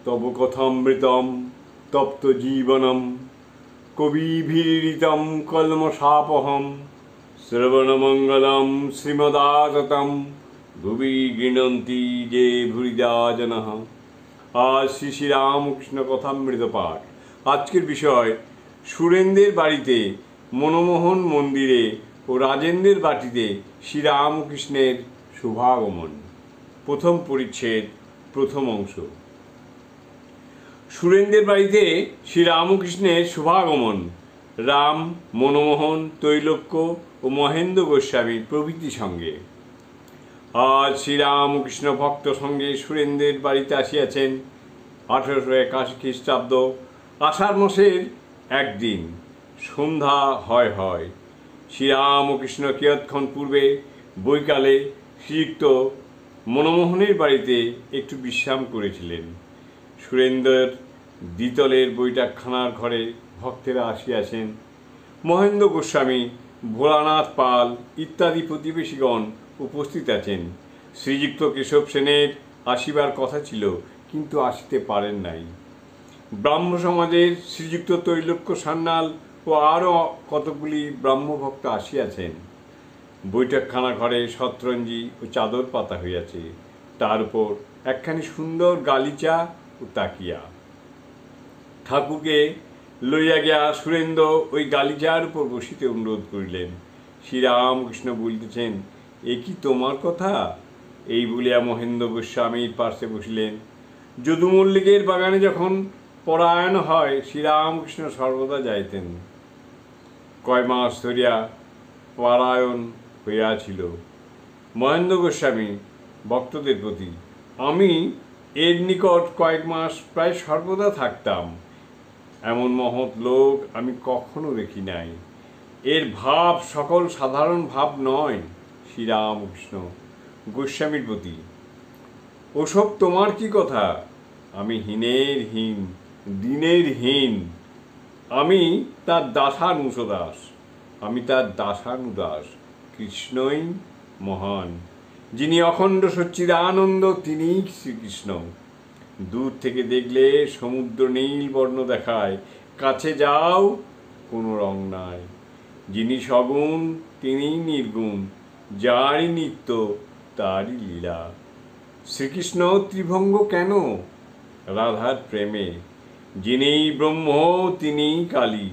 তব কথামৃতম তপ্ত জীবনম কবিভিরিতম কলমশাপহম শ্রবণমঙ্গলম শ্রীমদাততম ভুবি গৃণন্তি যে ভুরিদা জনঃ। আজ শ্রী শ্রী রামকৃষ্ণ কথামৃত পাঠ। আজকের বিষয় সুরেন্দ্রের বাড়িতে মনমোহন মন্দিরে ও রাজেন্দ্রের বাটিতে শ্রীরামকৃষ্ণের শুভাগমন। প্রথম পরিচ্ছেদ, প্রথম অংশ। সুরেন্দ্রের বাড়িতে শ্রীরামকৃষ্ণের শুভাগমন। রাম, মনমোহন, তৈলোক্য ও মহেন্দ্র গোস্বামী প্রভৃতি সঙ্গে। আজ শ্রীরামকৃষ্ণ ভক্ত সঙ্গে সুরেন্দ্রের বাড়িতে আসিয়াছেন। 1881 খ্রিস্টাব্দ আষাঢ় মাসের একদিন সন্ধ্যা হয়। শ্রীরামকৃষ্ণ কিয়ৎক্ষণ পূর্বে বৈকালে শ্রীযুক্ত মনমোহনের বাড়িতে একটু বিশ্রাম করেছিলেন। সুরেন্দ্রের দ্বিতলের বৈঠকখানার ঘরে ভক্তেরা আসিয়াছেন। মহেন্দ্র গোস্বামী, ভোলানাথ পাল ইত্যাদি প্রতিবেশীগণ উপস্থিত আছেন। শ্রীযুক্ত কেশব সেনের আসিবার কথা ছিল, কিন্তু আসিতে পারেন নাই। ব্রাহ্ম সমাজের শ্রীযুক্ত তৈলোক্য সান্যাল ও আরও কতগুলি ব্রাহ্মভক্ত আসিয়াছেন। বৈঠকখানা ঘরে শতরঞ্জি ও চাদর পাতা হইয়াছে, তার উপর একখানি সুন্দর গালিচা ও তাকিয়া। ঠাকুরকে লইয়া গিয়া সুরেন্দ্র ওই গালিচার উপর বসিতে অনুরোধ করিলেন। শ্রীরামকৃষ্ণ বলিতেছেন, এ কি তোমার কথা? এই বলিয়া মহেন্দ্র গোস্বামীর পার্শ্বে বসিলেন। যদু মল্লিকের বাগানে যখন পরায়ণ হয়, শ্রীরামকৃষ্ণ সর্বদা যাইতেন। কয় মাস ধরিয়া পরায়ণ হইয়াছিল মহেন্দ্র গোস্বামী ভক্তদের প্রতি। আমি এর নিকট কয়েক মাস প্রায় সর্বদা থাকতাম। এমন মহৎ লোক আমি কখনো দেখি নাই। এর ভাব সকল সাধারণ ভাব নয়। শ্রীরামকৃষ্ণ গোস্বামীর প্রতি, ওসব তোমার কি কথা? আমি হীনের হীন, দিনের হীন। আমি তার দাসানুদাস। কৃষ্ণই মহান। যিনি অখণ্ড সচ্চিদানন্দ, তিনিই শ্রীকৃষ্ণ। দূর থেকে দেখলে সমুদ্র নীল বর্ণ দেখায়, কাছে যাও কোনো রং নাই। যিনি সগুণ, তিনিই নির্গুণ। যারই নিত্য, তারই লীলা। শ্রীকৃষ্ণ ত্রিভঙ্গ কেন? রাধার প্রেমে। যিনি ব্রহ্ম, তিনিই কালী।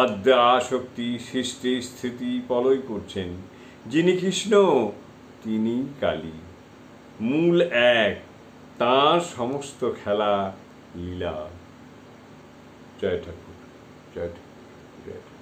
আদ্যা আসক্তি, সৃষ্টি স্থিতি প্রলয় করছেন। যিনি কৃষ্ণ, তিনিই কালী। মূল এক, তাঁর সমস্ত খেলা লীলা। জয় ঠাকুর, জয় ঠাকুর, জয় ঠাকুর।